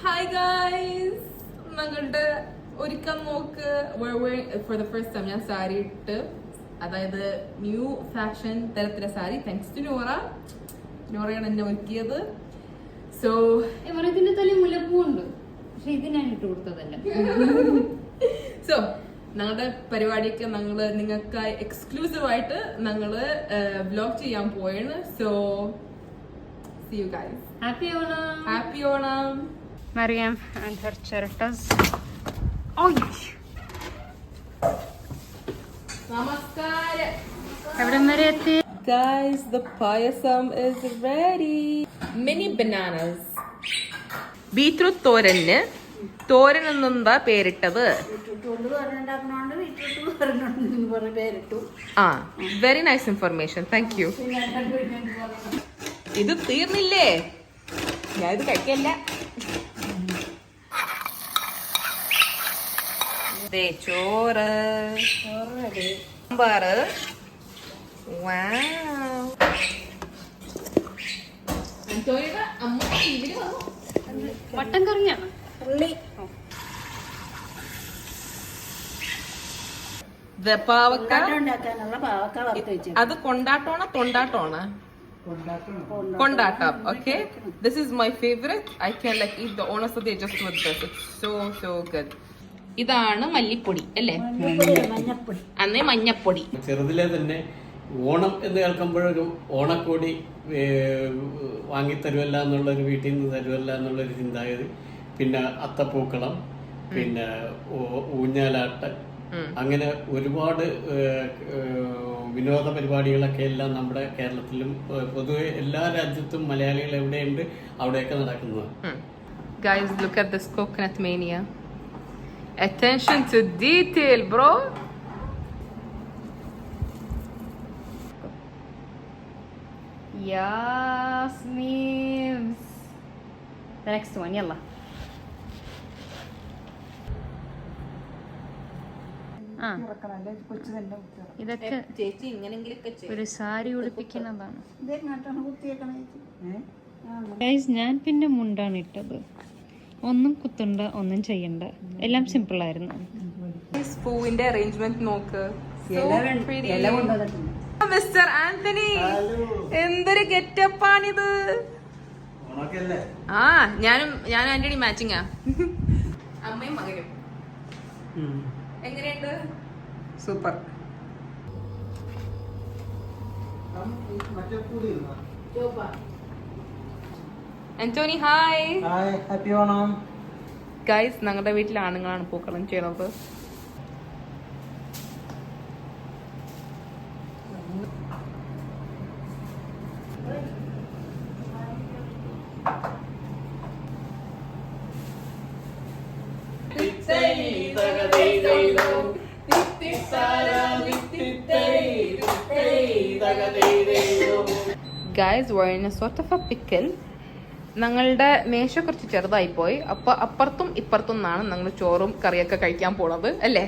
Hi guys, ഞങ്ങളുടെ ഒരുക്കം നോക്ക്. ഫോർ ദ ഫസ്റ്റ് ടൈം ഞാൻ സാരി ഇട്ട്, അതായത് ന്യൂ ഫാഷൻ തരത്തിലെ സാരി. താങ്ക്സ് ടു നോറയാണ് എന്നെ ഒരുക്കിയത്. സോ ഇതിന്റെ തലയിൽ മുല്ലപ്പൂണ്ട്, പക്ഷെ ഇത് ഞാൻ ഇട്ട് കൊടുത്തതല്ല. സോ ഞങ്ങളുടെ പരിപാടിയൊക്കെ നിങ്ങൾക്ക് എക്സ്ക്ലൂസീവ് ആയിട്ട് ഞങ്ങള് വ്ലോഗ് ചെയ്യാൻ പോയാണ്. So see you guys. Happy Onam. Happy Onam. Mariam and her charitas. Oh, Namaskar. Guys, the payasam is ready. Mini bananas. Beetroot തോരന് എന്നെന്താ പേരിട്ടത്? Very nice information, thank you. ഇത് തീർന്നില്ലേ? ഞാൻ ഇത് കഴിക്കല്ല. ചോറ്, സാമ്പാറ്. മട്ടൻ കറിയാണ്. പാവക്ക. അത് കൊണ്ടാട്ടോണ തൊണ്ടാട്ടോണ? Kondatam. Okay, this is my favorite. I can eat the Onam Sadhya just with this. It's so good. ഇതാണ് മല്ലിപ്പൊടി അല്ലേ? അന്നേ മഞ്ഞപ്പൊടി. ചെറുതിലെ തന്നെ ഓണം എന്ന് കേൾക്കുമ്പോഴൊരു ഓണക്കോടി വാങ്ങിത്തരുമല്ല എന്നുള്ളൊരു, വീട്ടിൽ നിന്ന് തരുമല്ല എന്നുള്ളൊരു ചിന്താഗതി. പിന്നെ അത്തപ്പൂക്കളം, പിന്നെ ഊഞ്ഞാലാട്ട്, അങ്ങനെ ഒരുപാട് വിനോദ പരിപാടികളൊക്കെ എല്ലാം നമ്മുടെ കേരളത്തിലും പൊതുവെ എല്ലാ രാജ്യത്തും മലയാളികൾ എവിടെയുണ്ട് അവിടെയൊക്കെ നടക്കുന്നത്. Guys, look at this coconut mania. Attention to detail, bro. Yasmin. The next one, yalla. ഇതൊക്കെ ചേച്ചി ഇങ്ങനെങ്കിലൊക്കെ ഒരു സാരി ഉടുപ്പിക്കുന്നതാണ്. ഞാൻ പിന്നെ മുണ്ടാണ് ഇട്ടത്. ഒന്നും കുത്തണ്ട, ഒന്നും ചെയ്യണ്ട, എല്ലാം സിമ്പിൾ ആയിരുന്നു. പൂവിന്റെ അറേഞ്ച്മെന്റ് നോക്ക്. മിസ്റ്റർ ആന്റണി, എന്തൊരു ഗെറ്റപ്പാണിത്. ഞാൻ ആന്റണി മാച്ചിങ്ങാ. അമ്മയും മകനും എങ്ങനെയുണ്ട്? Super. Antony hi. Happy Onam. Guys, ഞങ്ങളുടെ വീട്ടിൽ ആണുങ്ങളാണ് പൂക്കളം ചെയ്യണത്. Guys, we're in a sort of a pickle. ഞങ്ങളുടെ മേശ കുറച്ച് ചെറുതായി പോയി. അപ്പൊ അപ്പുറത്തും ഇപ്പുറത്തും നിന്നാണ് ഞങ്ങൾ ചോറും കറിയൊക്കെ കഴിക്കാൻ പോണത് അല്ലേ?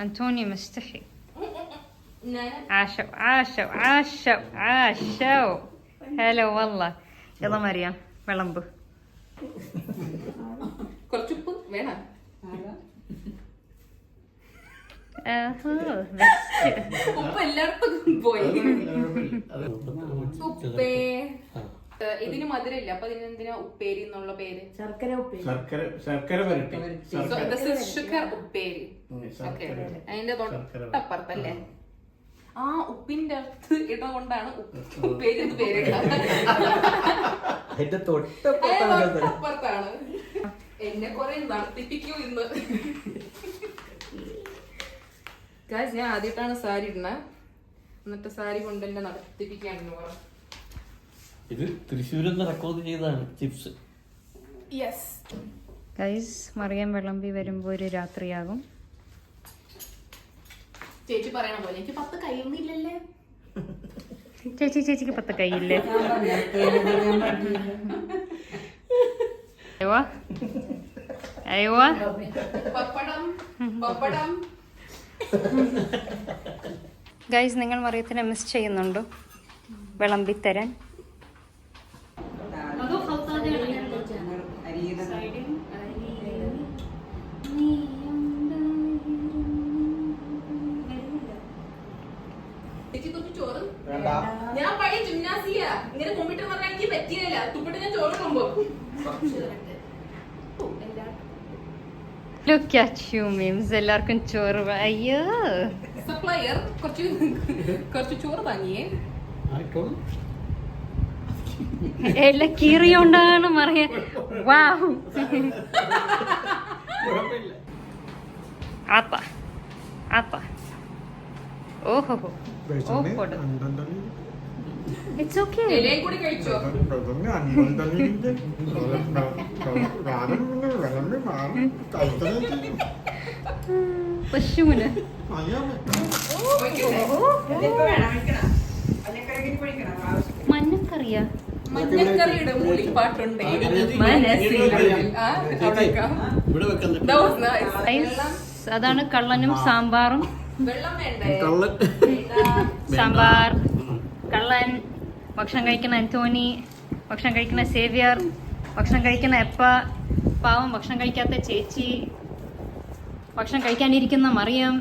أنتوني مستحي. عاشوا هلا والله. يلا مريم വിളമ്പ്. കുറച്ചുപ്പ് വേണം. ഉപ്പ് എല്ലായിടത്തും പോയി. ഉപ്പേ, ഇതിന് മധുരമില്ല, അപ്പൊ ഇതിനെന്തിനാ ഉപ്പേരി എന്നുള്ള പേര്? ശർക്കര ഉപ്പേരി. ഉപ്പേരി. അതിന്റെ തൊട്ടപ്പുറത്തല്ലേ? ആ ഉപ്പിന്റെ അടുത്ത് ഇടകൊണ്ടാണ് ഉപ്പേരി എന്ന് പേരിട്ടത്. തൊട്ടപ്പുറത്താണ്. എന്നെ കൊറേ നടത്തിപ്പിക്കൂ ഇന്ന്. ഞാൻ ആദ്യമായിട്ടാണ് സാരി ഇടുന്നത്. എന്നിട്ട് സാരി കൊണ്ട് എന്നെ നടത്തിപ്പിക്കാണെന്ന് പറഞ്ഞു. ഇത് തൃശ്ശൂരിൽ നിന്ന് റെക്കോർഡ് ചെയ്തതാണ് ചിപ്സ്. ഗൈസ്, മറിയം വിളമ്പി വരുമ്പോൾ ഒരു രാത്രിയാകും. ചേച്ചി പറയണ പോലെ എനിക്ക് 10 കൈയൊന്നുമില്ലല്ലേ. ചേച്ചിക്ക് 10 കൈയില്ലേ? അയ്യോ പപ്പടം. ഗൈസ്, നിങ്ങൾ മറിയത്തിനെ മിസ് ചെയ്യുന്നുണ്ടോ വിളമ്പിത്തരാൻ? ഞാൻ പഴയ ജിംനാസിയ ഇങ്ങനെ കുമ്പിട്ട് പറഞ്ഞാൽ എനിക്ക് പറ്റിയല്ല. തുപ്പിട്ട് ഞാൻ ചോറ് കൊമ്പോ. Look at you memes. എല്ലാവർക്കും ചോറ്. അയ്യോ, സപ്ലയർ കുറച്ച് ചോറ് വാങ്ങിയേ. എല്ലാം കീറിയോണ്ടാണ് മറിയ. വാവ്, ആത്ത. ഓഹോ, ഇറ്റ്സ് ഓക്കെ. ഇലയും കൂടി കഴിച്ചോ? പശുവിന് മഞ്ഞക്കറിയാ? മഞ്ഞക്കറിയുടെ മൂളിപ്പാട്ടുണ്ട്. അതാണ് കള്ളനും സാമ്പാറും. വെള്ളം വേണ്ടേ? സാമ്പാർ, കള്ളൻ, ഭക്ഷണം കഴിക്കുന്ന അന്തോണി, ഭക്ഷണം കഴിക്കുന്ന സേവ്യർ, ഭക്ഷണം കഴിക്കുന്ന എപ്പ, പാവം ഭക്ഷണം കഴിക്കാത്ത ചേച്ചി, ഭക്ഷണം കഴിക്കാനിരിക്കുന്ന മറിയം.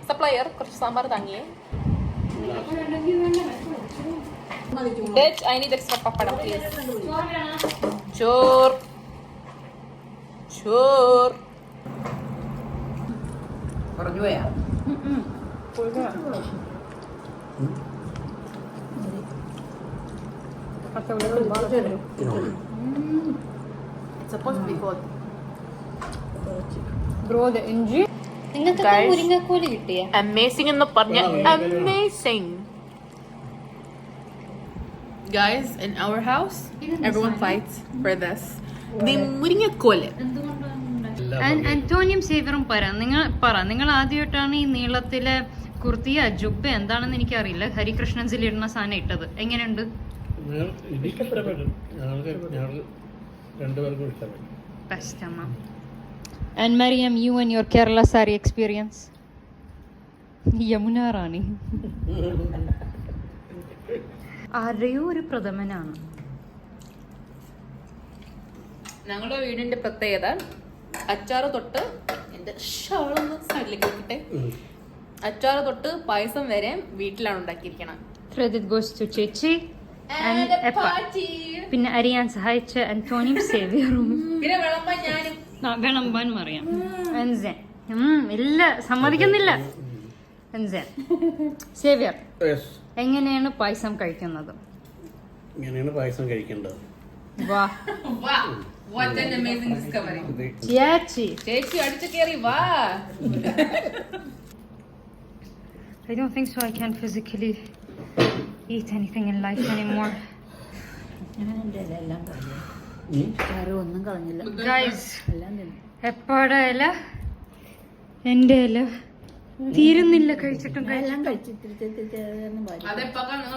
സപ്ലയർ കുറച്ച് sambar താങ്ങിയേ. I need extra papadam, please. Chor. പറഞ്ഞു പോയാ? It's supposed to be cold. Bro, the inji. നിങ്ങൾക്ക് മുരിങ്ങക്കോല് കിട്ടിയ? Amazing എന്ന് പറഞ്ഞ amazing. Guys, in our house, everyone fights for this. The മുരിങ്ങക്കോല്. അന്റോണിയും സേവറും നിങ്ങൾ ആദ്യമായിട്ടാണ് ഈ നീളത്തിലെ കുർത്തിയ ജുബ്ബ എന്താണെന്ന് എനിക്കറിയില്ല ഹരികൃഷ്ണൻസിൽ ഇടുന്ന സാധനം ഇട്ടത്. എങ്ങനെയുണ്ട്? Best, Amma. And Mariam, you and your Kerala saree experience? Yamuna റാണി ആരെയോ ഒരു പ്രഥമനാണ്. ഞങ്ങളുടെ വീടിന്റെ പ്രത്യേകത അച്ചാറ് തൊട്ട് എന്റെ ഷാളൊന്ന് സൈഡിലേക്ക് വെക്കട്ടെ. അച്ചാറ് തൊട്ട് പായസം വരെ വീട്ടിലാണ് ഉണ്ടാക്കിയിരിക്കണം. Credit goes to ചേച്ചി and എപ്പ. പിന്നെ അരിയാൻ സഹായിച്ച അന്റോണിയും സേവിയറും. പിന്നെ വിളമ്പാൻ ഞാനും. വിളമ്പാൻ അറിയാം. ഇല്ല, സമ്മതിക്കുന്നില്ല. സേവിയർ, എങ്ങനെയാണ് പായസം കഴിക്കുന്നത്? ഇങ്ങനെയാണ് പായസം കഴിക്കേണ്ടത്. വാ, what an amazing discovery. ചേച്ചി അടിച്ചു കേറി വാ. I don't think so. I can't physically eat anything in life anymore. Guys, എപ്പോഴ ഇല എന്റെ ഇല തീരുന്നില്ല. കഴിച്ചിട്ടും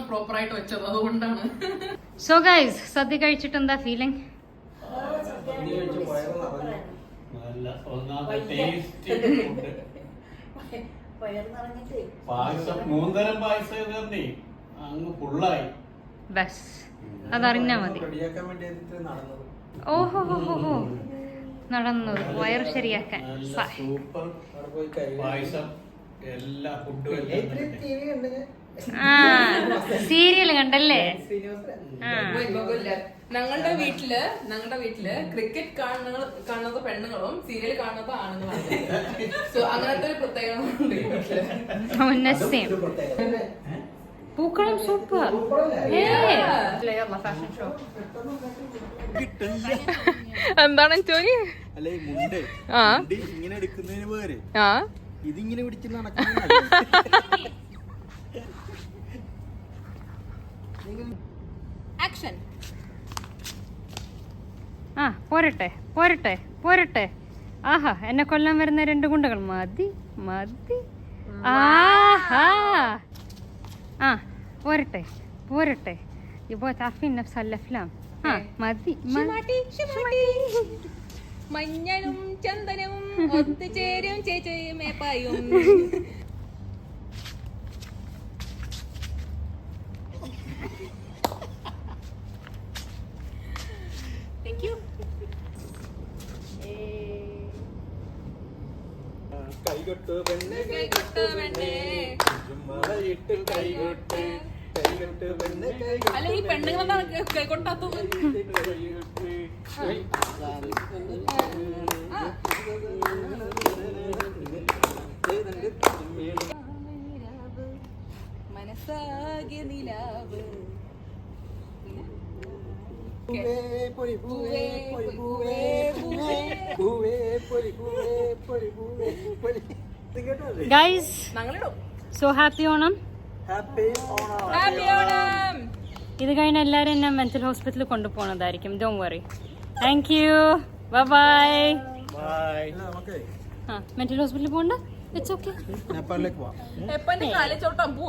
പ്രോപ്പർ ആയിട്ട് വെച്ചത് അതുകൊണ്ടാണ്. സോ ഗൈസ്, സദ്യ കഴിച്ചിട്ട് എന്താ ഫീലിംഗ്? ബസ് അതറിഞ്ഞാ മതി. ഓഹോ നടന്നത് വയറ് ശരിയാക്കാൻ. സീരിയൽ കണ്ടല്ലേ? ഞങ്ങളുടെ വീട്ടില് ക്രിക്കറ്റ് കാണുന്നത് പെണ്ണുങ്ങളും സീരിയൽ കാണുന്നത് ആണുങ്ങളാണ്. സോ അങ്ങനത്തെ ഒരു പ്രത്യേകത പൂക്കളം സൂപ്പർ. എന്താണ് ചോദി? ഇങ്ങനെ എടുക്കുന്നതിന് പകരം ഇതിങ്ങനെ പിടിച്ച് നടക്കുന്ന ആക്ഷൻ. ആ പോരട്ടെ പോരട്ടെ പോരട്ടെ. ആഹാ എന്നെ കൊല്ലാൻ വരുന്ന 2 ഗുണ്ടകൾ മതി മതി. ആഹാ ആ പോരട്ടെ പോരട്ടെ. ഇപ്പോ تعرفين نفس الافلام. ആ മതി മഞ്ഞളും ചന്ദനവും ഒത്തുചേരും ചേച്ചേമേപ്പായും. Thank you. കൈകൊട്ട് പെണ്ണെ കൈകൊട്ട് പെണ്ണേ. മഴയിട്ട് കൈകൊട്ട് കൈകൊട്ട് പെണ്ണെ അല്ല ഈ പെണ്ണുങ്ങളെന്താണ് കൈകൊട്ടാത്തത്? മനസ്സാകെ നിലാവ്. ഗൈസ് ഞങ്ങളിടും. So happy Onam. Happy Onam. Happy Onam. ഇത് കഴിഞ്ഞ എല്ലാവരും എന്നെ മെന്റൽ ഹോസ്പിറ്റലിൽ കൊണ്ടുപോകുന്നതായിരിക്കും. Don't worry. Thank you. Bye bye. Bye. നമുക്ക് ആ മെന്റൽ ഹോസ്പിറ്റലിൽ പോകണ്ട. It's okay. നേപ്പാളിലേക്ക് പോവാം. എപ്പന്റെ കാലിച്ചോട്ടം പോ.